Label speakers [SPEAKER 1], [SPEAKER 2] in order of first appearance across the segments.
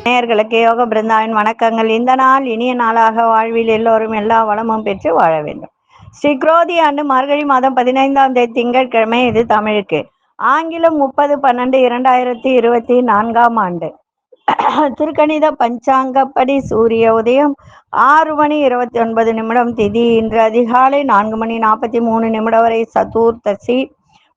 [SPEAKER 1] நேயர்களுக்கு யோக பிருந்தாவின் வணக்கங்கள். இந்த நாள் இனிய நாளாக வாழ்வில் எல்லோரும் எல்லா வளமும் பெற்று வாழ வேண்டும். ஸ்ரீ குரோதி ஆண்டு மார்கழி மாதம் 15ஆம் தேதி திங்கட்கிழமை. இது தமிழுக்கு. ஆங்கிலம் 30/12/2024 ஆண்டு. திருக்கணித பஞ்சாங்கப்படி சூரிய உதயம் 6:29 திதி இன்று அதிகாலை 4:43 வரை சதுர்த்தசி,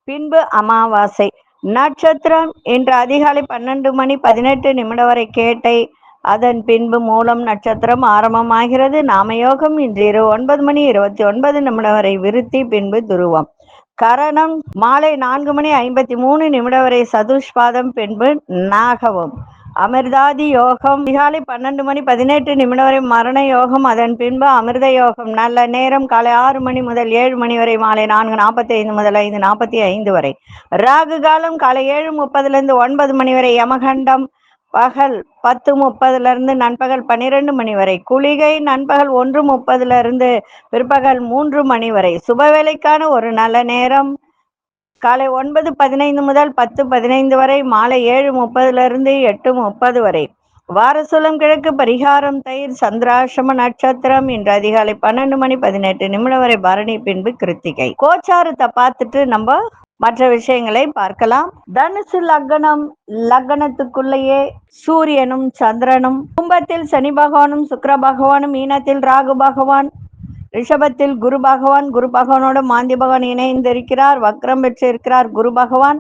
[SPEAKER 1] பின்பு அமாவாசை. நட்சத்திரம் இன்று அதிகாலை 12:18 வரை கேட்டை, அதன் பின்பு மூலம் நட்சத்திரம் ஆரம்பமாகிறது. நாமயோகம் இன்று இரவு 9:29 வரை விருத்தி, பின்பு துருவம். கரணம் மாலை 4:53 வரை சதுஷ்பாதம், பின்பு நாகவம். அமிர்தாதி யோகம் அதிகாலை 12:18 வரை மரண யோகம், அதன் பின்பு அமிர்த யோகம். நல்ல நேரம் காலை 6 மணி முதல் 7 மணி வரை, மாலை 4:45 முதல் 5:45 வரை. ராகு காலம் காலை 7:30 9 மணி வரை. யமகண்டம் பகல் 10:30 நண்பகல் 12 மணி வரை. குளிகை நண்பகல் 1:30 பிற்பகல் 3 மணி வரை. சுபவேளைக்கான ஒரு நல்ல நேரம் காலை 9:15 முதல் 10:15 வரை, மாலை 7:30 8:30 வரை. வாரசூலம் கிழக்கு. பரிகாரம் தயிர். சந்திராசிரம நட்சத்திரம் இன்று அதிகாலை 12:18 வரை பரணி, பின்பு கிருத்திகை. கோச்சாரத்தை பார்த்துட்டு நம்ம மற்ற விஷயங்களை பார்க்கலாம். தனுசு லக்னம். லக்னத்துக்குள்ளேயே சூரியனும் சந்திரனும். கும்பத்தில் சனி பகவானும் சுக்கிர பகவானும். மீனத்தில் ராகு பகவான். ரிஷபத்தில் குரு பகவான். குரு பகவானோட மாந்தி பகவான் இணைந்திருக்கிறார், வக்ரம் பெற்றிருக்கிறார் குரு பகவான்.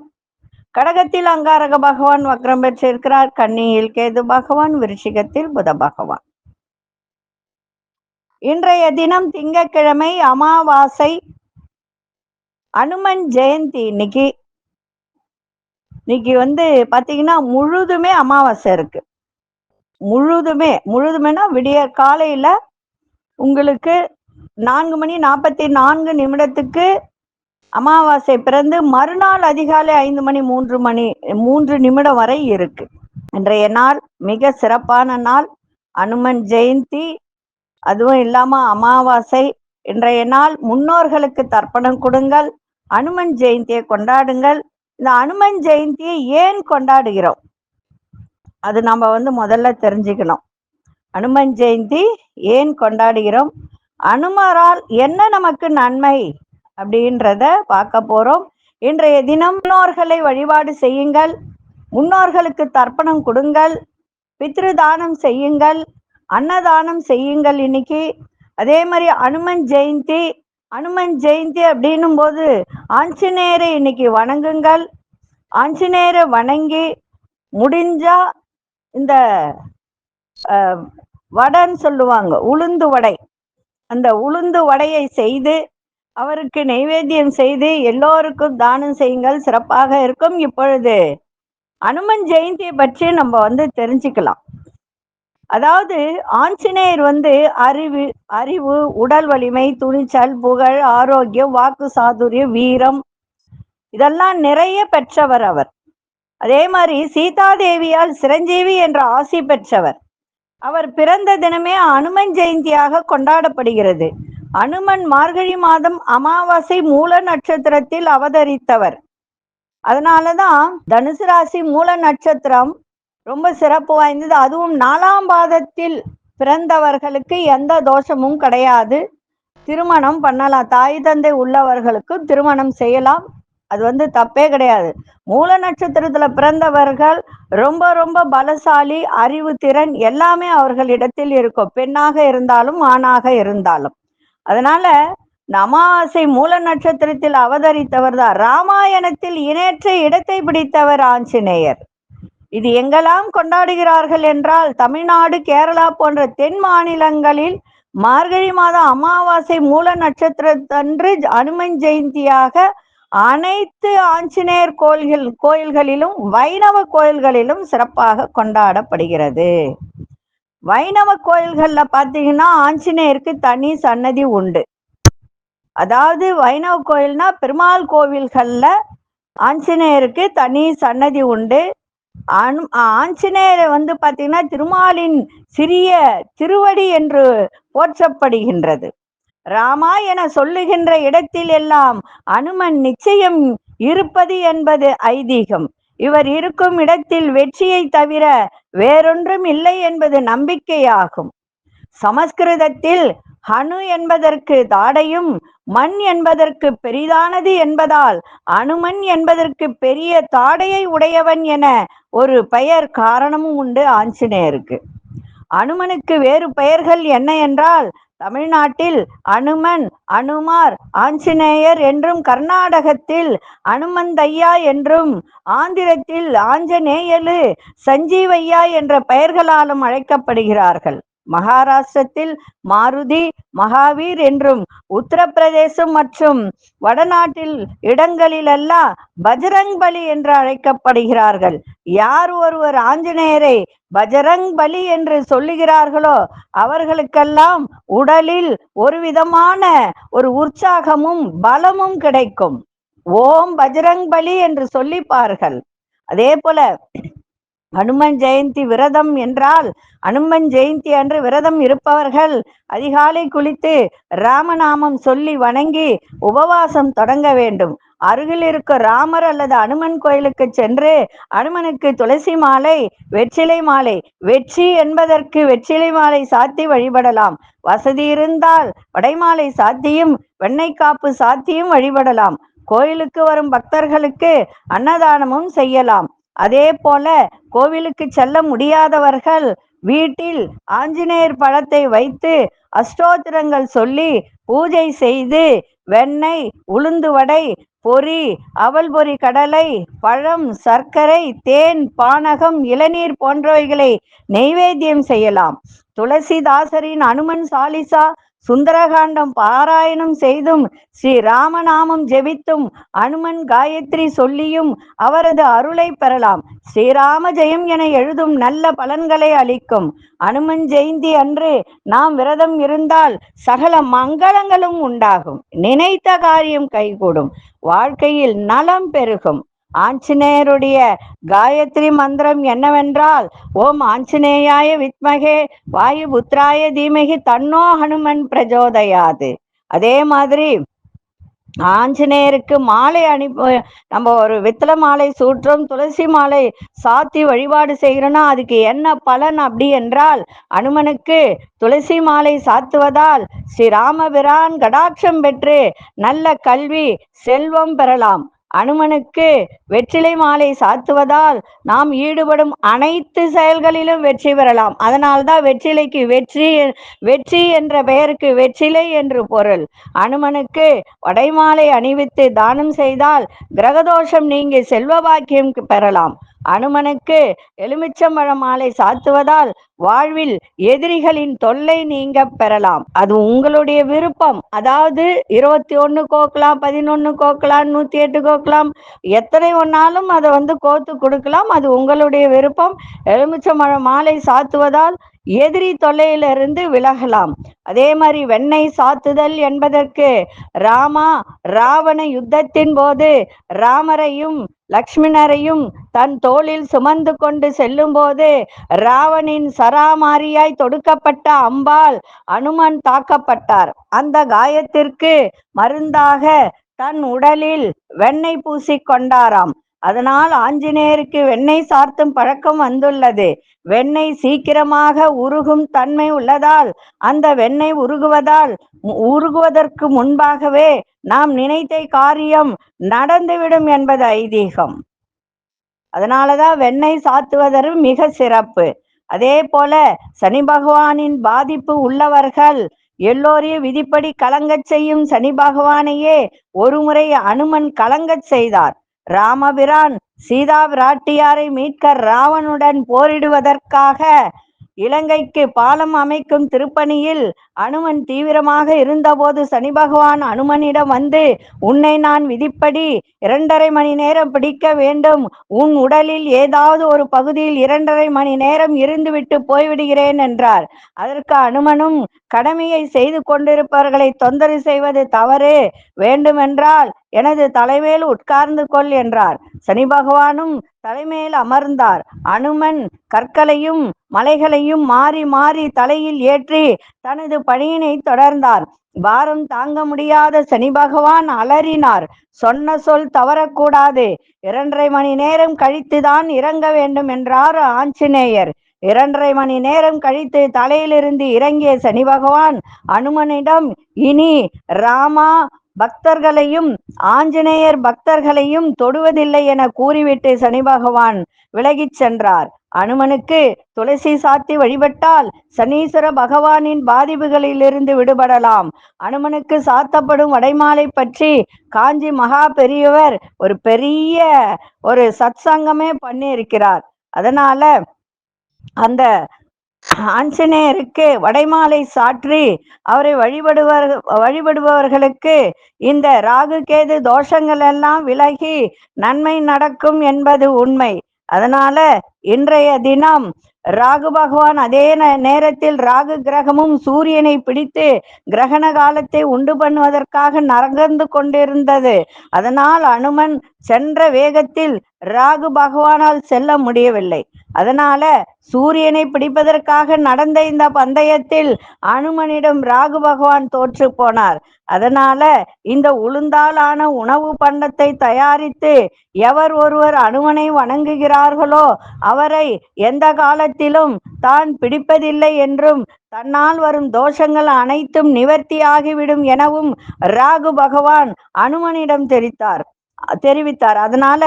[SPEAKER 1] கடகத்தில் அங்காரக பகவான் வக்ரம் பெற்றிருக்கிறார். கன்னியில் கேது பகவான். விருச்சிகத்தில் புத பகவான். இன்றைய தினம் திங்கட்கிழமை, அமாவாசை, அனுமன் ஜெயந்தி. இன்னைக்கு பாத்தீங்கன்னா முழுதுமே அமாவாசை இருக்கு. முழுதுமேனா விடிய காலையில உங்களுக்கு 4:44 அமாவாசை பிறந்து மறுநாள் அதிகாலை 5:03 வரை இருக்கு. இன்றைய நாள் மிக சிறப்பான நாள். அனுமன் ஜெயந்தி, அதுவும் இல்லாம அமாவாசை. இன்றைய நாள் முன்னோர்களுக்கு தர்ப்பணம் கொடுங்கள். அனுமன் ஜெயந்தியை கொண்டாடுங்கள். இந்த அனுமன் ஜெயந்தியை ஏன் கொண்டாடுகிறோம் அது நம்ம முதல்ல தெரிஞ்சுக்கணும். அனுமன் ஜெயந்தி ஏன் கொண்டாடுகிறோம், அனுமரால் என்ன நமக்கு நன்மை அப்படின்றத பார்க்க போறோம். இன்றைய தினம் முன்னோர்களை வழிபாடு செய்யுங்கள். முன்னோர்களுக்கு தர்ப்பணம் கொடுங்கள். பித்ருதானம் செய்யுங்கள். அன்னதானம் செய்யுங்கள் இன்னைக்கு. அதே மாதிரி அனுமன் ஜெயந்தி அப்படின்னும் போது ஆஞ்சநேயரை இன்னைக்கு வணங்குங்கள். ஆஞ்சநேயரை வணங்கி முடிஞ்சா இந்த வடைன்னு சொல்லுவாங்க, உளுந்து வடை, அந்த உளுந்து வடையை செய்து அவருக்கு நைவேத்தியம் செய்து எல்லோருக்கும் தானம் செய்யுங்கள், சிறப்பாக இருக்கும். இப்பொழுது அனுமன் ஜெயந்தியை பற்றி நம்ம தெரிஞ்சுக்கலாம். அதாவது ஆஞ்சநேயர் அறிவு, உடல் வலிமை, துணிச்சல், புகழ், ஆரோக்கியம், வாக்கு சாதுரியம், வீரம் இதெல்லாம் நிறைய பெற்றவர் அவர். அதே மாதிரி சீதாதேவியால் சிரஞ்சீவி என்ற ஆசி பெற்றவர். அவர் பிறந்த தினமே அனுமன் ஜெயந்தியாக கொண்டாடப்படுகிறது. அனுமன் மார்கழி மாதம் அமாவாசை மூல நட்சத்திரத்தில் அவதரித்தவர். அதனாலதான் தனுசு ராசி மூல நட்சத்திரம் ரொம்ப சிறப்பு வாய்ந்தது. அதுவும் 4ஆம் பாதத்தில் பிறந்தவர்களுக்கு எந்த தோஷமும் கிடையாது. திருமணம் பண்ணலாம். தாய் தந்தை உள்ளவர்களுக்கு திருமணம் செய்யலாம். அது தப்பே கிடையாது. மூல நட்சத்திரத்துல பிறந்தவர்கள் ரொம்ப ரொம்ப பலசாலி, அறிவு திறன் எல்லாமே அவர்களிடத்தில் இருக்கும், பெண்ணாக இருந்தாலும் ஆணாக இருந்தாலும். அதனால அமாவாசை மூல நட்சத்திரத்தில் அவதரித்தவர் தான். ராமாயணத்தில் இணையற்ற இடத்தை பிடித்தவர் ஆஞ்சநேயர். இது எங்கெல்லாம் கொண்டாடுகிறார்கள் என்றால், தமிழ்நாடு, கேரளா போன்ற தென் மாநிலங்களில் மார்கழி மாதம் அமாவாசை மூல நட்சத்திரத்தன்று அனுமன் ஜெயந்தியாக அனைத்து ஆஞ்சநேயர் கோயில்களிலும் வைணவ கோயில்களிலும் சிறப்பாக கொண்டாடப்படுகிறது. வைணவ கோயில்கள்ல பாத்தீங்கன்னா ஆஞ்சநேயருக்கு தனி சன்னதி உண்டு. அதாவது வைணவ கோயில்னா பெருமாள் கோவில்கள்ல ஆஞ்சநேயருக்கு தனி சன்னதி உண்டு. ஆஞ்சநேயரை பாத்தீங்கன்னா திருமாலின் சிறிய திருவடி என்று போற்றப்படுகின்றது. ராமா என சொல்லுகின்ற இடத்தில் எல்லாம் அனுமன் நிச்சயம் இருப்பது என்பது ஐதீகம். இவர் இருக்கும் இடத்தில் வெற்றியை தவிர வேறொன்றும் இல்லை என்பது நம்பிக்கையாகும். சமஸ்கிருதத்தில் ஹனு என்பதற்கு தாடையும் மண் என்பதற்கு பெரிதானது என்பதால் அனுமன் என்பதற்கு பெரிய தாடையை உடையவன் என ஒரு பெயர் காரணமும் உண்டு ஆஞ்சநேயருக்கு. அனுமனுக்கு வேறு பெயர்கள் என்ன என்றால், தமிழ்நாட்டில் அனுமன், அனுமார், ஆஞ்சநேயர் என்றும், கர்நாடகத்தில் அனுமந்தையா என்றும், ஆந்திரத்தில் ஆஞ்சநேயலு, சஞ்சீவையா என்ற பெயர்களாலும் அழைக்கப்படுகிறார்கள். மகாராஷ்டிரத்தில் மாருதி, மகாவீர் என்றும், உத்தரப்பிரதேசம் மற்றும் வடநாட்டில் இடங்களிலெல்லாம் பஜ்ரங் பலி என்று அழைக்கப்படுகிறார்கள். யார் ஒருவர் ஆஞ்சநேயரை பஜ்ரங் பலி என்று சொல்லுகிறார்களோ அவர்களுக்கெல்லாம் உடலில் ஒரு விதமான ஒரு உற்சாகமும் பலமும் கிடைக்கும். ஓம் பஜ்ரங் பலி என்று சொல்லிப்பார்கள். அதே போல ஹனுமன் ஜெயந்தி விரதம் என்றால், அனுமன் ஜெயந்தி அன்று விரதம் இருப்பவர்கள் அதிகாலை குளித்து ராமநாமம் சொல்லி வணங்கி உபவாசம் தொடங்க வேண்டும். அருகில் இருக்க ராமர் அல்லது அனுமன் கோயிலுக்கு சென்று அனுமனுக்கு துளசி மாலை, வெற்றிலை மாலை, வெற்றி என்பதற்கு வெற்றிலை மாலை சாத்தி வழிபடலாம். வசதி இருந்தால் வடைமாலை சாத்தியும் வெண்ணெய் காப்பு சாத்தியும் வழிபடலாம். கோயிலுக்கு வரும் பக்தர்களுக்கு அன்னதானமும் செய்யலாம். அதே போல கோவிலுக்கு செல்ல முடியாதவர்கள் வீட்டில் ஆஞ்சநேயர் படத்தை வைத்து அஷ்டோத்திரங்கள் சொல்லி பூஜை செய்து வெண்ணெய், உளுந்து வடை, பொரி, அவல் பொரி, கடலை, பழம், சர்க்கரை, தேன், பானகம், இளநீர் போன்றவைகளை நெய்வேத்தியம் செய்யலாம். துளசிதாசரின் அனுமன் சாலிசா, சுந்தரகாண்டம் பாராயணம் செய்தும், ஸ்ரீ ராமநாமம் ஜெபித்தும், அனுமன் காயத்ரி சொல்லியும் அவரது அருளை பெறலாம். ஸ்ரீராம ஜெயம் என எழுதும் நல்ல பலன்களை அளிக்கும். அனுமன் ஜெயந்தி அன்று நாம் விரதம் இருந்தால் சகல மங்களங்களும் உண்டாகும். நினைத்த காரியம் கைகூடும். வாழ்க்கையில் நலம் பெருகும். ஆஞ்சநேயருடைய காயத்ரி மந்திரம் என்னவென்றால், ஓம் ஆஞ்சநேயாய வித்மகே வாயு புத்திராய தீமகி தன்னோ ஹனுமன் பிரஜோதயாது. அதே மாதிரி ஆஞ்சநேயருக்கு மாலை நம்ம ஒரு வெத்தலை மாலை சூற்றம், துளசி மாலை சாத்தி வழிபாடு செய்கிறோன்னா அதுக்கு என்ன பலன் அப்படி என்றால், அனுமனுக்கு துளசி மாலை சாத்துவதால் ஸ்ரீராமபிரான் கடாட்சம் பெற்று நல்ல கல்வி, செல்வம் பெறலாம். அனுமனுக்கு வெற்றிலை மாலை சாத்துவதால் நாம் ஈடுபடும் அனைத்து செயல்களிலும் வெற்றி பெறலாம். அதனால்தான் வெற்றிலைக்கு வெற்றி என்ற பெயருக்கு வெற்றிலை என்று பொருள். அனுமனுக்கு வடைமாலை அணிவித்து தானம் செய்தால் கிரகதோஷம் நீங்கி செல்வ பாக்கியம் பெறலாம். அனுமனுக்கு எலுமிச்சம்பழ மாலை சாத்துவதால் வாழ்வில் எதிரிகளின் தொல்லை நீங்க பெறலாம். அது உங்களுடைய விருப்பம். அதாவது 21 கோக்கலாம், 11 கோக்கலாம், 108 கோக்கலாம், எத்தனை ஒன்னாலும் அதை கோத்து கொடுக்கலாம். அது உங்களுடைய விருப்பம். எலுமிச்சம்பழ மாலை சாத்துவதால் எதிரி தொல்லையிலிருந்து விலகலாம். அதே மாதிரி வெண்ணெய் சாத்துதல் என்பதற்கு ராவண யுத்தத்தின் போது ராமரையும் லக்ஷ்மணரையும் தன் தோளில் சுமந்து கொண்டு செல்லும் போது ராவணின் சராமாரியாய் தொடுக்கப்பட்ட அம்பால் அனுமன் தாக்கப்பட்டார். அந்த காயத்திற்கு மருந்தாக தன் உடலில் வெண்ணெய் பூசிக்கொண்டாராம். அதனால் ஆஞ்சநேயருக்கு வெண்ணெய் சார்த்தும் பழக்கம் வந்துள்ளது. வெண்ணெய் சீக்கிரமாக உருகும் தன்மை உள்ளதால் அந்த வெண்ணெய் உருகுவதற்கு முன்பாகவே நாம் நினைத்த காரியம் நடந்துவிடும் என்பது ஐதீகம். அதனாலதான் வெண்ணெய் சாத்துவதற்கு மிக சிறப்பு. அதே போல சனி பகவானின் பாதிப்பு உள்ளவர்கள் எல்லோரையும் விதிப்படி கலங்கச் செய்யும் சனி பகவானையே ஒருமுறை அனுமன் கலங்கச் செய்தார். ராமபிரான் சீதா பிராட்டியாரை மீட்க ராவனுடன் போரிடுவதற்காக இலங்கைக்கு பாலம் அமைக்கும் திருப்பணியில் அனுமன் தீவிரமாக இருந்தபோது சனி பகவான் அனுமனிடம் வந்து, உன்னை நான் விதிப்படி 2.5 மணி நேரம் பிடிக்க வேண்டும். உன் உடலில் ஏதாவது ஒரு பகுதியில் 2.5 மணி நேரம் இருந்துவிட்டு போய்விடுகிறேன் என்றார். அதற்கு அனுமனும், கடமையை செய்து கொண்டிருப்பவர்களை தொந்தரவு செய்வது தவறு, வேண்டுமென்றால் எனது தலைமேல் உட்கார்ந்து கொள் என்றார். சனி பகவானும் தலைமேல் அமர்ந்தார். அனுமன் கற்களையும் மலைகளையும் மாறி மாறி தலையில் ஏற்றி தனது பணியினை தொடர்ந்தார். பாரம் தாங்க முடியாத சனி பகவான் அலறினார். சொன்ன சொல் தவறக்கூடாது, 2.5 மணி நேரம் கழித்துதான் இறங்க வேண்டும் என்றார் ஆஞ்சநேயர். 2.5 மணி நேரம் கழித்து தலையிலிருந்து இறங்கிய சனி பகவான் அனுமனிடம், இனி ராமா பக்தர்களையும் ஆஞ்சநேயர் பக்தர்களையும் தொடுவதில்லை என கூறிவிட்டு சனி பகவான் விலகிச் சென்றார். அனுமனுக்கு துளசி சாத்தி வழிபட்டால் சனீஸ்வர பகவானின் பாதிப்புகளிலிருந்து விடுபடலாம். அனுமனுக்கு சாத்தப்படும் வடைமாலை பற்றி காஞ்சி மகா பெரியவர் ஒரு பெரிய சத்சங்கமே பண்ணியிருக்கிறார். அதனால அந்த ஆஞ்சநேயருக்கு வடைமாலை சாற்றி அவரை வழிபடுபவர்களுக்கு இந்த ராகு கேது தோஷங்கள் எல்லாம் விலகி நன்மை நடக்கும் என்பது உண்மை. அதனால இன்றைய தினம் ராகு பகவான் அதே நேரத்தில் ராகு கிரகமும் சூரியனை பிடித்து கிரகண காலத்தை உண்டு பண்ணுவதற்காக நகர்ந்து கொண்டிருந்தது. அதனால் அனுமன் சென்ற வேகத்தில் ராகு பகவானால் செல்ல முடியவில்லை. அதனால சூரியனை பிடிப்பதற்காக நடந்த இந்த பந்தயத்தில் அனுமனிடம் ராகு பகவான் தோற்று போனார். அதனால இந்த உளுந்தாலான உணவு பண்டத்தை தயாரித்து எவர் ஒருவர் அனுமனை வணங்குகிறார்களோ அவரை எந்த காலத்திலும் தான் பிடிப்பதில்லை என்றும் தன்னால் வரும் தோஷங்கள் அனைத்தும் நிவர்த்தியாகிவிடும் எனவும் ராகு பகவான் அனுமனிடம் தெரிவித்தார். அதனால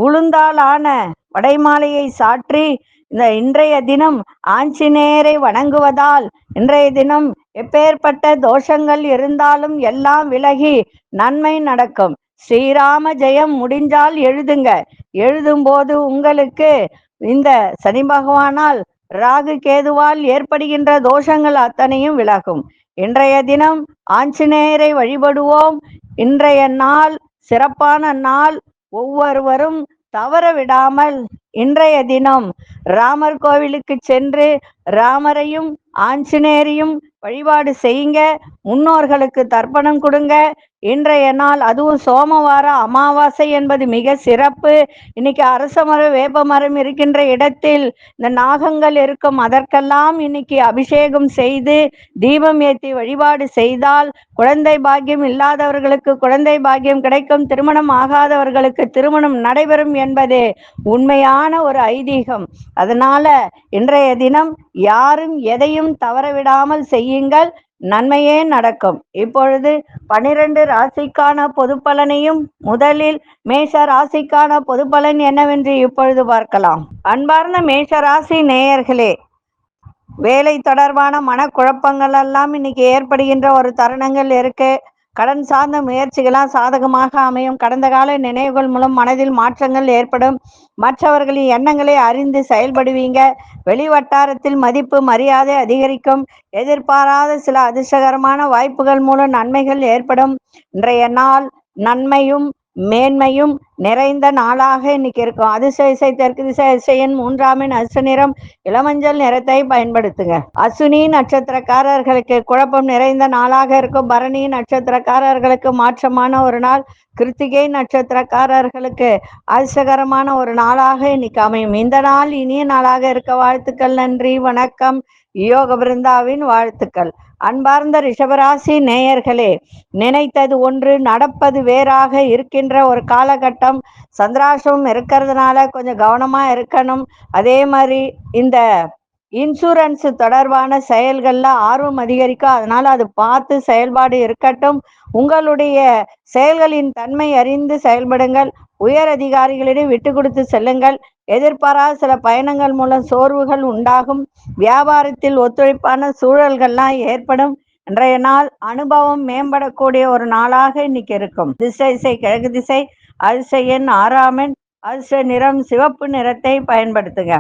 [SPEAKER 1] உளுந்தாலான வடைமாலையை சாற்றி இன்றைய தினம் ஆஞ்சநேயரை வணங்குவதால் இன்றைய தினம் எப்பேற்பட்ட தோஷங்கள் இருந்தாலும் எல்லாம் விலகி நன்மை நடக்கும். ஸ்ரீராம ஜெயம் முடிஞ்சால் எழுதுங்க. எழுதும் போது உங்களுக்கு இந்த சனி பகவானால் ராகு கேதுவால் ஏற்படுகின்ற தோஷங்கள் அத்தனையும் விலகும். இன்றைய தினம் ஆஞ்சநேயரை வழிபடுவோம். இன்றைய நாள் சிறப்பான நாள். ஒவ்வொருவரும் தவற விடாமல் இன்றைய தினம் ராமர் கோவிலுக்கு சென்று ராமரையும் ஆஞ்சநேயரையும் வழிபாடு செய்யுங்க. முன்னோர்களுக்கு தர்ப்பணம் கொடுங்க. இன்றைய நாள் அதுவும் சோமவார அமாவாசை என்பது மிக சிறப்பு. இன்னைக்கு அரச மரம் வேப்ப மரம் இருக்கின்ற இடத்தில் இந்த நாகங்கள் இருக்கும். அதற்கெல்லாம் இன்னைக்கு அபிஷேகம் செய்து தீபம் ஏற்றி வழிபாடு செய்தால் குழந்தை பாக்கியம் இல்லாதவர்களுக்கு குழந்தை பாக்கியம் கிடைக்கும். திருமணம் ஆகாதவர்களுக்கு திருமணம் நடைபெறும் என்பது உண்மையான ஒரு ஐதீகம். அதனால இன்றைய தினம் யாரும் எதையும் தவறவிடாமல் செய்யுங்கள், நன்மையே நடக்கும். இப்பொழுது 12 ராசிக்கான பொது பலனையும் முதலில் மேஷ ராசிக்கான பொது பலன் என்னவென்று இப்பொழுது பார்க்கலாம். அன்பார்ந்த மேஷ ராசி நேயர்களே, வேலை தொடர்பான மனக்குழப்பங்கள் எல்லாம் இன்னைக்கு ஏற்படுகின்ற ஒரு தருணங்கள் இருக்கு. கடன் சார்ந்த முயற்சிகளால் சாதகமாக அமையும். கடந்த கால நினைவுகள் மூலம் மனதில் மாற்றங்கள் ஏற்படும். மற்றவர்களின் எண்ணங்களை அறிந்து செயல்படுவீங்க. வெளி வட்டாரத்தில் மதிப்பு மரியாதை அதிகரிக்கும். எதிர்பாராத சில அதிர்ஷ்டகரமான வாய்ப்புகள் மூலம் நன்மைகள் ஏற்படும். இன்றைய நாள் நன்மையும் மேன்மையும் நிறைந்த நாளாக இன்னைக்கு இருக்கும். அதிர்ஷ்ட திசை தெற்கு திசை. அதிர்ஷ்டன் 3ஆம் எண். அதிர்ஷ்ட நிறம் இளமஞ்சள் நிறத்தை பயன்படுத்துங்க. அசுனி நட்சத்திரக்காரர்களுக்கு குழப்பம் நிறைந்த நாளாக இருக்கும். பரணி நட்சத்திரக்காரர்களுக்கு மாற்றமான ஒரு நாள். கிருத்திகை நட்சத்திரக்காரர்களுக்கு அதிர்ஷ்டகரமான ஒரு நாளாக இன்னைக்கு அமையும். இந்த நாள் இனிய நாளாக இருக்க வாழ்த்துக்கள். நன்றி, வணக்கம். யோக பிருந்தாவின் வாழ்த்துக்கள். அன்பார்ந்த ரிஷபராசி நேயர்களே, நினைத்தது ஒன்று நடப்பது வேறாக இருக்கின்ற ஒரு காலகட்டம். சந்திராஷ்டமம் இருக்கிறதுனால கொஞ்சம் கவனமா இருக்கணும். அதே மாதிரி இந்த இன்சூரன்ஸ் தொடர்பான செயல்கள்ல ஆர்வம் அதிகரிக்கும். அதனால அது பார்த்து செயல்பாடு இருக்கட்டும். உங்களுடைய செயல்களின் தன்மை அறிந்து செயல்படுங்கள். உயர் அதிகாரிகளிடம் விட்டு கொடுத்து செல்லுங்கள். எதிர்பாராத சில பயணங்கள் மூலம் சோர்வுகள் உண்டாகும். வியாபாரத்தில் ஒத்துழைப்பான சூழல்கள்லாம் ஏற்படும். இன்றைய நாள் அனுபவம் மேம்படக்கூடிய ஒரு நாளாக இன்னைக்கு இருக்கும். திசை கிழக்கு திசை. அதிர்ஷ்ட எண் 6ஆம் எண். அதிர்ஷ்ட நிறம் சிவப்பு நிறத்தை பயன்படுத்துங்க.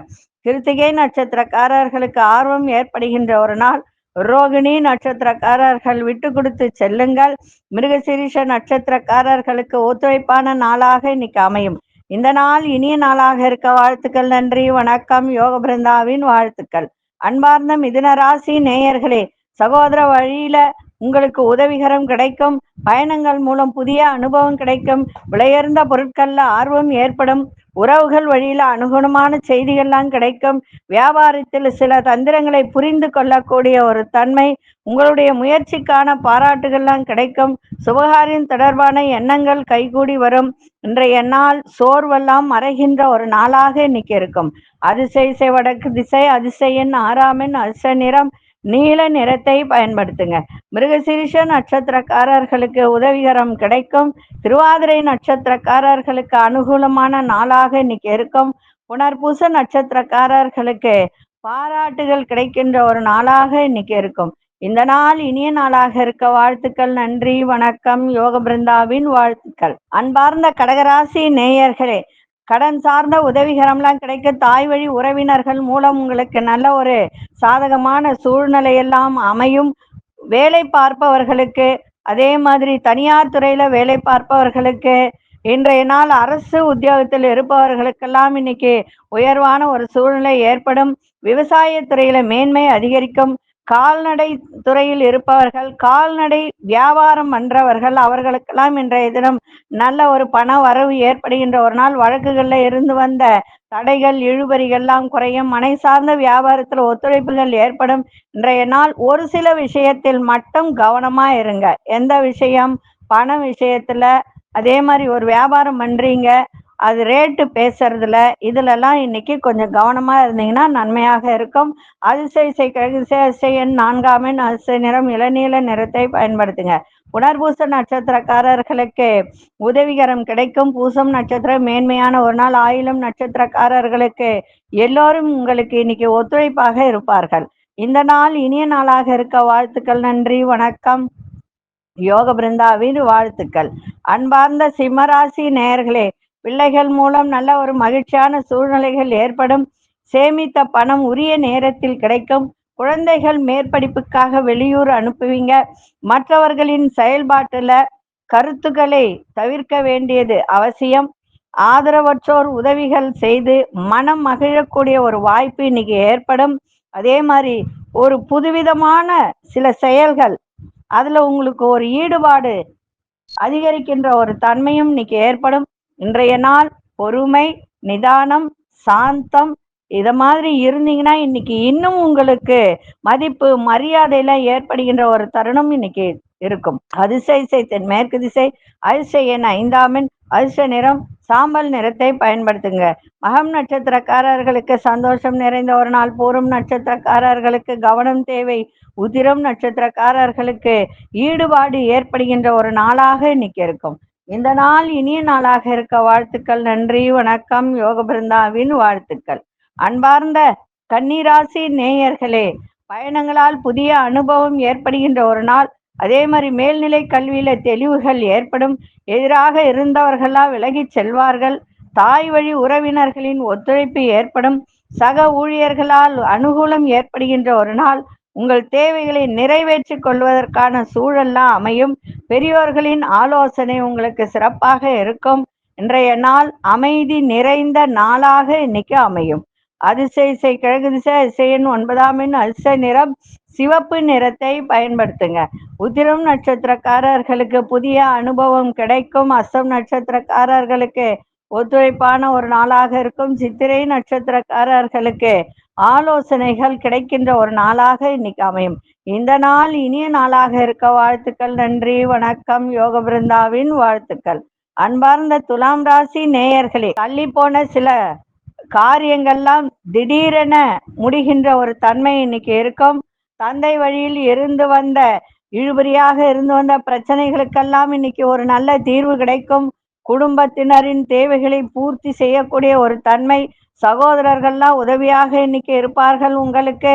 [SPEAKER 1] கிருத்திகை நட்சத்திரக்காரர்களுக்கு ஆர்வம் ஏற்படுகின்ற ஒரு நாள். ரோகிணி நட்சத்திரக்காரர்கள் விட்டு கொடுத்து செல்லுங்கள். மிருகசீரிஷ நட்சத்திரக்காரர்களுக்கு ஒத்துழைப்பான நாளாக இன்னைக்கு அமையும். இந்த நாள் இனிய நாளாக இருக்க வாழ்த்துக்கள். நன்றி, வணக்கம். யோக பிருந்தாவின் வாழ்த்துக்கள். அன்பார்ந்த மிதுன ராசி நேயர்களே, சகோதர வழியில உங்களுக்கு உதவிகரம் கிடைக்கும். பயணங்கள் மூலம் புதிய அனுபவம் கிடைக்கும். விலையுயர்ந்த பொருட்கள்ல ஆர்வம் ஏற்படும். உறவுகள் வழியில அனுகுணமான செய்திகள்லாம் கிடைக்கும். வியாபாரத்தில் சில தந்திரங்களை புரிந்து கொள்ளக்கூடிய ஒரு தன்மை, உங்களுடைய முயற்சிக்கான பாராட்டுகள்லாம் கிடைக்கும். சுபகாரியம் தொடர்பான எண்ணங்கள் கைகூடி வரும். இன்றைய நாள் சோர்வெல்லாம் மறைகின்ற ஒரு நாளாக இன்னைக்கு இருக்கும். அதிசய வடக்கு திசை, அதிசயன் 6 அதிர்ஷ்ட நிறம் நீல நிறத்தை பயன்படுத்துங்க. மிருகசீரிஷ நட்சத்திரக்காரர்களுக்கு உதவிகரம் கிடைக்கும். திருவாதிரை நட்சத்திரக்காரர்களுக்கு அனுகூலமான நாளாக இன்னைக்கு இருக்கும். புனர்பூச நட்சத்திரக்காரர்களுக்கு பாராட்டுகள் கிடைக்கின்ற ஒரு நாளாக இன்னைக்கு இருக்கும். இந்த நாள் இனிய நாளாக இருக்க வாழ்த்துக்கள். நன்றி, வணக்கம். யோக பிருந்தாவின் வாழ்த்துக்கள். அன்பார்ந்த கடகராசி நேயர்களே, கடன் சார்ந்த உதவிகரம்லாம் கிடைக்க, தாய் வழி உறவினர்கள் மூலம் உங்களுக்கு நல்ல ஒரு சாதகமான சூழ்நிலை எல்லாம் அமையும். வேலை பார்ப்பவர்களுக்கு, அதே மாதிரி தனியார் துறையில வேலை பார்ப்பவர்களுக்கு, இன்றைய நாள் அரசு உத்தியோகத்தில் இருப்பவர்களுக்கெல்லாம் இன்னைக்கு உயர்வான ஒரு சூழ்நிலை ஏற்படும். விவசாயத்துறையில மேன்மை அதிகரிக்கும். கால்நடை துறையில் இருப்பவர்கள், கால்நடை வியாபாரம் பண்றவர்கள், அவர்களுக்கெல்லாம் இன்றைய தினம் நல்ல ஒரு பண வரவு ஏற்படுகின்ற ஒரு நாள். வழக்குகள்ல இருந்து வந்த தடைகள் இழுபறிகள்லாம் குறையும். மனை சார்ந்த வியாபாரத்தில் ஒத்துழைப்புகள் ஏற்படும். இன்றைய நாள் ஒரு சில விஷயத்தில் மட்டும் கவனமா இருங்க. எந்த விஷயம்? பண விஷயத்துல. அதே மாதிரி ஒரு வியாபாரம் பண்றீங்க, அது ரேட்டு பேசுறதுல, இதுலலாம் இன்னைக்கு கொஞ்சம் கவனமா இருந்தீங்கன்னா நன்மையாக இருக்கும். அதிசய 4 அதிர்ஷ்ட நிறம் இளநீல நிறத்தை பயன்படுத்துங்க. புனர்பூச நட்சத்திரக்காரர்களுக்கு உதவிகரம் கிடைக்கும். பூசம் நட்சத்திரம் மேன்மையான ஒரு நாள். ஆயிலம் நட்சத்திரக்காரர்களுக்கு எல்லோரும் உங்களுக்கு இன்னைக்கு ஒத்துழைப்பாக இருப்பார்கள். இந்த நாள் இனிய நாளாக இருக்க வாழ்த்துக்கள். நன்றி, வணக்கம். யோக பிருந்தாவின் வாழ்த்துக்கள். அன்பார்ந்த சிம்மராசி நேயர்களே, பிள்ளைகள் மூலம் நல்ல ஒரு மகிழ்ச்சியான சூழ்நிலைகள் ஏற்படும். சேமித்த பணம் உரிய நேரத்தில் கிடைக்கும். குழந்தைகள் மேற்படிப்புக்காக வெளியூர் அனுப்புவீங்க. மற்றவர்களின் செயல்பாட்டுல கருத்துக்களை தவிர்க்க வேண்டியது அவசியம். ஆதரவற்றோர் உதவிகள் செய்து மனம் மகிழக்கூடிய ஒரு வாய்ப்பு இன்னைக்கு ஏற்படும். அதே மாதிரி ஒரு புதுவிதமான சில செயல்கள், அதுல உங்களுக்கு ஒரு ஈடுபாடு அதிகரிக்கின்ற ஒரு தன்மையும் இன்னைக்கு ஏற்படும். இன்றைய நாள் பொறுமை, நிதானம், சாந்தம், இத மாதிரி இருந்தீங்கன்னா இன்னைக்கு இன்னும் உங்களுக்கு மதிப்பு மரியாதையில ஏற்படுகின்ற ஒரு தருணம் இன்னைக்கு இருக்கும். அதிசய தென்மேற்கு திசை, அதிசய 5 அதிர்ஷ்ட நிறம் சாம்பல் நிறத்தை பயன்படுத்துங்க. மகம் நட்சத்திரக்காரர்களுக்கு சந்தோஷம் நிறைந்த ஒரு நாள். பூரம் நட்சத்திரக்காரர்களுக்கு கவனம் தேவை. உதிரம் நட்சத்திரக்காரர்களுக்கு ஈடுபாடு ஏற்படுகின்ற ஒரு நாளாக இன்னைக்கு இருக்கும். இந்த நாள் இனிய நாளாக இருக்க வாழ்த்துக்கள். நன்றி, வணக்கம். யோக பிருந்தாவின் வாழ்த்துக்கள். அன்பார்ந்த கன்னிராசி நேயர்களே, பயணங்களால் புதிய அனுபவம் ஏற்படுகின்ற ஒரு நாள். அதே மாதிரி மேல்நிலை கல்வியில தெளிவுகள் ஏற்படும். எதிராக இருந்தவர்களால் விலகி செல்வார்கள். தாய் வழி உறவினர்களின் ஒத்துழைப்பு ஏற்படும். சக ஊழியர்களால் அனுகூலம் ஏற்படுகின்ற ஒரு நாள். உங்கள் தேவைகளை நிறைவேற்றிக் கொள்வதற்கான சூழல்லாம் அமையும். பெரியோர்களின் ஆலோசனை உங்களுக்கு சிறப்பாக இருக்கும். இன்றைய நாள் அமைதி நிறைந்த நாளாக இன்னைக்கு அமையும். அதிசய கிழக்கு திசை, அதிசயன் 9 அதிர்ஷ்ட நிறம் சிவப்பு நிறத்தை பயன்படுத்துங்க. உத்திரம் நட்சத்திரக்காரர்களுக்கு புதிய அனுபவம் கிடைக்கும். அஸ்தம் நட்சத்திரக்காரர்களுக்கு ஒத்துழைப்பான ஒரு நாளாக இருக்கும். சித்திரை நட்சத்திரக்காரர்களுக்கு ஆலோசனைகள் கிடைக்கின்ற ஒரு நாளாக இன்னைக்கு அமையும். இந்த நாள் இனிய நாளாக இருக்க வாழ்த்துக்கள். நன்றி, வணக்கம். யோக பிருந்தாவின் வாழ்த்துக்கள். அன்பார்ந்த துலாம் ராசி நேயர்களே, தள்ளி போன சில காரியங்கள்லாம் திடீரென முடிகின்ற ஒரு தன்மை இன்னைக்கு இருக்கும். தந்தை வழியில் இருந்து வந்த இழுபறியாக இருந்து வந்த பிரச்சனைகளுக்கெல்லாம் இன்னைக்கு ஒரு நல்ல தீர்வு கிடைக்கும். குடும்பத்தினரின் தேவைகளை பூர்த்தி செய்யக்கூடிய ஒரு தன்மை. சகோதரர்கள்லாம் உதவியாக இன்னைக்கு இருப்பார்கள். உங்களுக்கு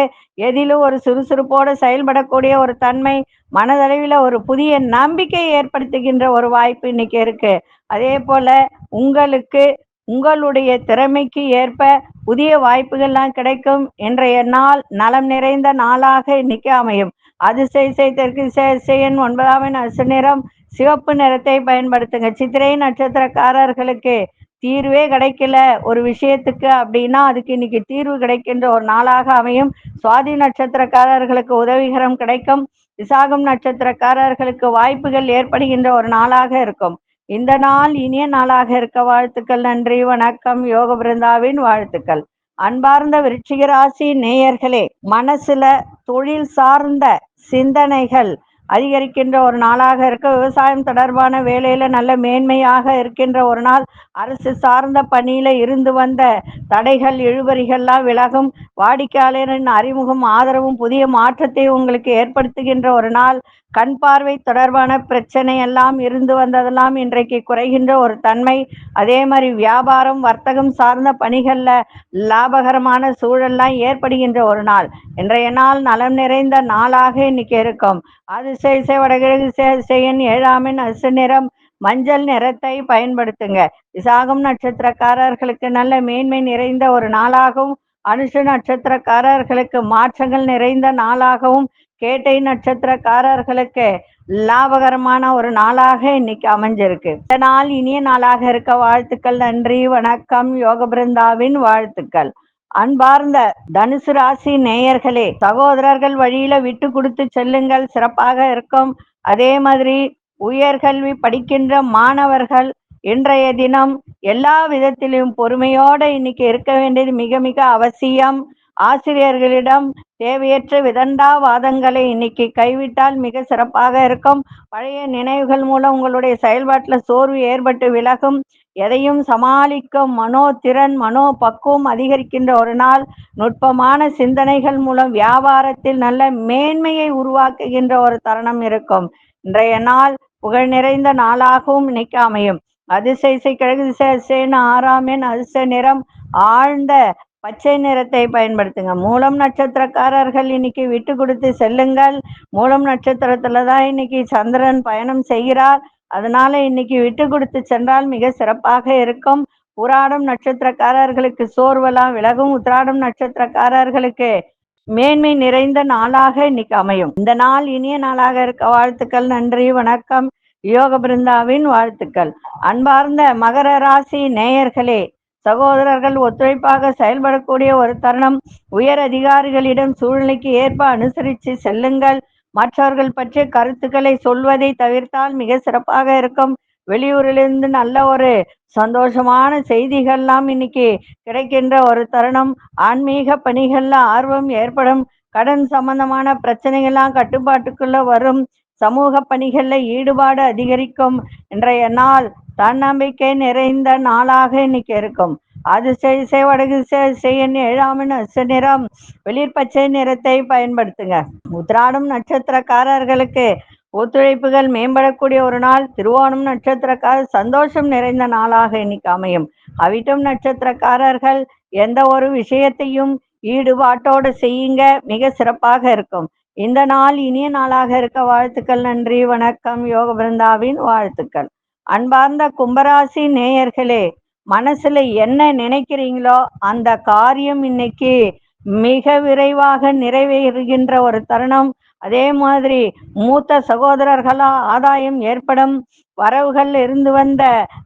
[SPEAKER 1] எதிலும் ஒரு சுறுசுறுப்போடு செயல்படக்கூடிய ஒரு தன்மை. மனதளவில் ஒரு புதிய நம்பிக்கை ஏற்படுத்துகின்ற ஒரு வாய்ப்பு இன்னைக்கு இருக்கு. அதே போல உங்களுக்கு உங்களுடைய திறமைக்கு ஏற்ப புதிய வாய்ப்புகள்லாம் கிடைக்கும். இன்றைய நாள் நலம் நிறைந்த நாளாக இன்னைக்கு அமையும். அதிசய தெற்கு திசையன் 9 அதிர்ஷ்ட நிறம் சிவப்பு நிறத்தை பயன்படுத்துங்க. சித்திரை நட்சத்திரக்காரர்களுக்கு தீர்வே கிடைக்கல ஒரு விஷயத்துக்கு அப்படின்னா அதுக்கு இன்னைக்கு தீர்வு கிடைக்கின்ற ஒரு நாளாக அமையும். சுவாதி நட்சத்திரக்காரர்களுக்கு உதவிகரம் கிடைக்கும். விசாகம் நட்சத்திரக்காரர்களுக்கு வாய்ப்புகள் ஏற்படுகின்ற ஒரு நாளாக இருக்கும். இந்த நாள் இனிய நாளாக இருக்க வாழ்த்துக்கள். நன்றி, வணக்கம். யோக பிருந்தாவின் வாழ்த்துக்கள். அன்பார்ந்த விருச்சிக ராசி நேயர்களே, மனசுல தொழில் சார்ந்த சிந்தனைகள் அதிகரிக்கின்ற ஒரு நாளாக இருக்க, விவசாயம் தொடர்பான வேலையில நல்ல மேன்மையாக இருக்கின்ற ஒரு நாள். அரசு சார்ந்த பணியில இருந்து வந்த தடைகள் இழுபறிகள்லாம் விலகும். வாடிக்கையாளரின் அறிமுகம் ஆதரவும் புதிய மாற்றத்தை உங்களுக்கு ஏற்படுத்துகின்ற ஒரு நாள். கண் பார்வை தொடர்பான பிரச்சனை எல்லாம் இருந்து வந்ததெல்லாம் இன்றைக்கு குறைகின்ற ஒரு தன்மை. அதே மாதிரி வியாபாரம் வர்த்தகம் சார்ந்த பணிகள்ல லாபகரமான சூழல்லாம் ஏற்படுகின்ற ஒரு நாள். இன்றைய நாள் நலம் நிறைந்த நாளாக இன்னைக்கு இருக்கும். அதிசய வடகிழக்கு அதிசயன் 7ஆம் அசு நிறம் மஞ்சள் நிறத்தை பயன்படுத்துங்க. விசாகம் நட்சத்திரக்காரர்களுக்கு நல்ல மேன்மை நிறைந்த ஒரு நாளாகவும், அனுஷ நட்சத்திரக்காரர்களுக்கு மாற்றங்கள் நிறைந்த நாளாகவும், கேட்டை நட்சத்திரக்காரர்களுக்கு லாபகரமான ஒரு நாளாக இன்னைக்கு அமைஞ்சிருக்கு. இந்த நாள் இனிய நாளாக இருக்க வாழ்த்துக்கள். நன்றி, வணக்கம். யோக பிருந்தாவின் வாழ்த்துக்கள். அன்பார்ந்த தனுசு ராசி நேயர்களே, சகோதரர்கள் வழியில விட்டு கொடுத்து செல்லுங்கள், சிறப்பாக இருக்கும். அதே மாதிரி உயர்கல்வி படிக்கின்ற மாணவர்கள் இன்றைய தினம் எல்லா விதத்திலும் பொறுமையோட இன்னைக்கு இருக்க வேண்டியது மிக மிக அவசியம். ஆசிரியர்களிடம் தேவையற்ற விதண்டாவாதங்களை இன்னைக்கு கைவிட்டால் மிக சிறப்பாக இருக்கும். பழைய நினைவுகள் மூலம் உங்களுடைய செயல்பாட்டில் சோர்வு ஏற்பட்டு விலகும். எதையும் சமாளிக்கும் மனோதிறன் மனோ பக்குவம் அதிகரிக்கின்ற ஒரு நாள். நுட்பமான சிந்தனைகள் மூலம் வியாபாரத்தில் நல்ல மேன்மையை உருவாக்குகின்ற ஒரு தருணம் இருக்கும். இன்றைய நாள் புகழ் நிறைந்த நாளாகவும் இன்னைக்கு அமையும். அதிசய கிழக்கு திசை அதிசயன் 6ஆம் எண் அதிர்ஷ்ட நிறம் ஆழ்ந்த பச்சை நிறத்தை பயன்படுத்துங்க. மூலம் நட்சத்திரக்காரர்கள் இன்னைக்கு விட்டு கொடுத்து செல்லுங்கள். மூலம் நட்சத்திரத்துல தான் இன்னைக்கு சந்திரன் பயணம் செய்கிறார். அதனால இன்னைக்கு விட்டு கொடுத்து சென்றால் மிக சிறப்பாக இருக்கும். புராடம் நட்சத்திரக்காரர்களுக்கு சோர்வெல்லாம் விலகும். உத்திராடம் நட்சத்திரக்காரர்களுக்கு மேன்மை நிறைந்த நாளாக இன்னைக்கு அமையும். இந்த நாள் இனிய நாளாக இருக்க வாழ்த்துக்கள். நன்றி, வணக்கம். யோக பிருந்தாவின் வாழ்த்துக்கள். அன்பார்ந்த மகர ராசி நேயர்களே, சகோதரர்கள் ஒத்துழைப்பாக செயல்படக்கூடிய ஒரு தருணம். உயர் அதிகாரிகளிடம் சூழ்நிலைக்கு ஏற்ப அனுசரித்து செல்லுங்கள். மற்றவர்கள் பற்றிய கருத்துக்களை சொல்வதை தவிர்த்தால் மிக சிறப்பாக இருக்கும். வெளியூரிலிருந்து நல்ல ஒரு சந்தோஷமான செய்திகள்லாம் இன்னைக்கு கிடைக்கின்ற ஒரு தருணம். ஆன்மீக பணிகள்ல ஆர்வம் ஏற்படும். கடன் சம்பந்தமான பிரச்சனைகள்லாம் கட்டுப்பாட்டுக்குள்ள வரும். சமூக பணிகள்ல ஈடுபாடு அதிகரிக்கும். இன்றைய நாள் தன்னம்பிக்கை நிறைந்த நாளாக இன்னைக்கு இருக்கும். அதிசய வடகு திசையன் 7ஆம் எண் அசு நிறம் வெளிர் பச்சை நிறத்தை பயன்படுத்துங்க. உத்திராடம் நட்சத்திரக்காரர்களுக்கு ஒத்துழைப்புகள் மேம்படக்கூடிய ஒரு நாள். திருவோணம் நட்சத்திரக்காரர் சந்தோஷம் நிறைந்த நாளாக இன்னைக்கு அமையும். அவிட்டம் நட்சத்திரக்காரர்கள் எந்த ஒரு விஷயத்தையும் ஈடுபாட்டோடு செய்யுங்க, மிக சிறப்பாக இருக்கும். இந்த நாள் இனிய நாளாக இருக்க வாழ்த்துக்கள். நன்றி, வணக்கம். யோக பிருந்தாவின் வாழ்த்துக்கள். அன்பார்ந்த கும்பராசி நேயர்களே, மனசுல என்ன நினைக்கிறீங்களோ அந்த காரியம் இன்னைக்கு மிக விரைவாக நிறைவேறுகின்ற ஒரு தருணம். அதே மாதிரி மூத்த சகோதரர்களா ஆதாயம் ஏற்படும். வரவுகள் இருந்து வந்த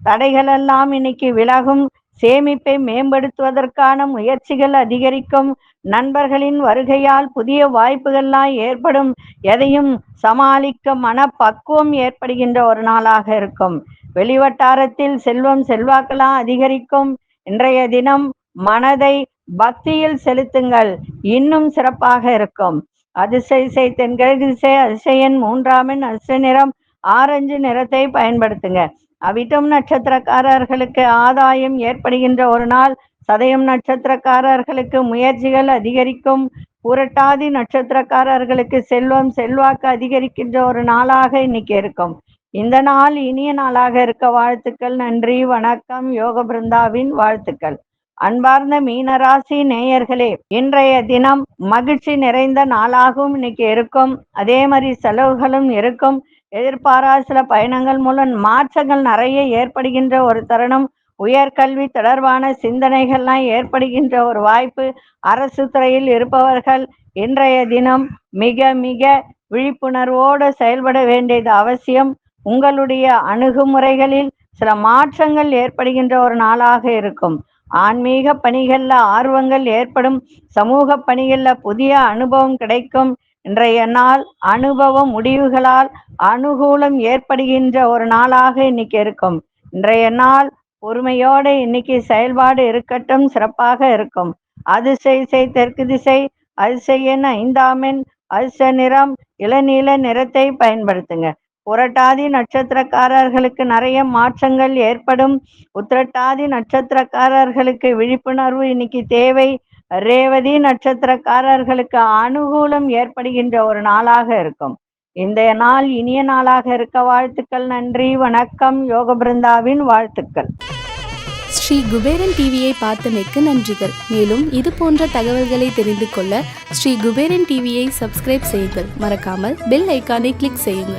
[SPEAKER 1] தடைகள் எல்லாம் இன்னைக்கு விலகும். சேமிப்பை மேம்படுத்துவதற்கான முயற்சிகள் அதிகரிக்கும். நண்பர்களின் வருகையால் புதிய வாய்ப்புகள்லாம் ஏற்படும். எதையும் சமாளிக்க மனப்பக்குவம் ஏற்படுகின்ற ஒரு நாளாக இருக்கும். வெளிவட்டாரத்தில் செல்வம் செல்வாக்கெல்லாம் அதிகரிக்கும். இன்றைய தினம் மனதை பக்தியில் செலுத்துங்கள், இன்னும் சிறப்பாக இருக்கும். அதிசய தென்கிழக்கு திசை அதிசயன் 3ஆம் எண் அதிர்ஷ்ட நிறம் ஆரஞ்சு நிறத்தை பயன்படுத்துங்க. அவிட்டம் நட்சத்திரக்காரர்களுக்கு ஆதாயம் ஏற்படுகின்ற ஒரு நாள். சதயம் நட்சத்திரக்காரர்களுக்கு முயற்சிகள் அதிகரிக்கும். புரட்டாதி நட்சத்திரக்காரர்களுக்கு செல்வம் செல்வாக்கு அதிகரிக்கின்ற ஒரு நாளாக இன்னைக்கு இருக்கும். இந்த நாள் இனிய நாளாக இருக்க வாழ்த்துக்கள். நன்றி, வணக்கம். யோக பிருந்தாவின் வாழ்த்துக்கள். அன்பார்ந்த மீனராசி நேயர்களே, இன்றைய தினம் மகிழ்ச்சி நிறைந்த நாளாகவும் இன்னைக்கு இருக்கும். அதே மாதிரி செலவுகளும் இருக்கும். எதிர்பாராத சில பயணங்கள் மூலம் மாற்றங்கள் நிறைய ஏற்படுகின்ற ஒரு தருணம். உயர்கல்வி தொடர்பான சிந்தனைகள்லாம் ஏற்படுகின்ற ஒரு வாய்ப்பு. அரசு துறையில் இருப்பவர்கள் இன்றைய தினம் மிக மிக விழிப்புணர்வோடு செயல்பட வேண்டியது அவசியம். உங்களுடைய அணுகுமுறைகளில் சில மாற்றங்கள் ஏற்படுகின்ற ஒரு நாளாக இருக்கும். ஆன்மீக பணிகள்ல ஆர்வங்கள் ஏற்படும். சமூக பணிகள்ல புதிய அனுபவம் கிடைக்கும். இன்றைய நாள் அனுபவ முடிவுகளால் அனுகூலம் ஏற்படுகின்ற ஒரு நாளாக இன்னைக்கு இருக்கும். இன்றைய நாள் பொறுமையோட இன்னைக்கு செயல்பாடு இருக்கட்டும், சிறப்பாக இருக்கும். அதிசை தெற்கு திசை, அதிசயன் 5ஆம் எண், அதிர்ஷ்ட நிறம் இளநீல நிறத்தை பயன்படுத்துங்க. புரட்டாதி நட்சத்திரக்காரர்களுக்கு நிறைய மாற்றங்கள் ஏற்படும். உத்திரட்டாதி நட்சத்திரக்காரர்களுக்கு விழிப்புணர்வு இன்னைக்கு தேவை. ரேவதி நட்சத்திரக்காரர்களுக்கு அனுகூலம் ஏற்படுகின்ற ஒரு நாளாக இருக்கும். இந்த நாள் இனிய நாளாக இருக்க வாழ்த்துக்கள். நன்றி, வணக்கம். யோக பிருந்தாவின் வாழ்த்துக்கள்.
[SPEAKER 2] ஸ்ரீ குபேரன் டிவியை பார்த்தமைக்கு நன்றிகள். மேலும் இது போன்ற தகவல்களை தெரிந்து கொள்ள ஸ்ரீ குபேரன் டிவியை சப்ஸ்கிரைப் செய்யுங்கள். மறக்காமல் பெல் ஐக்கானை கிளிக் செய்யுங்கள்.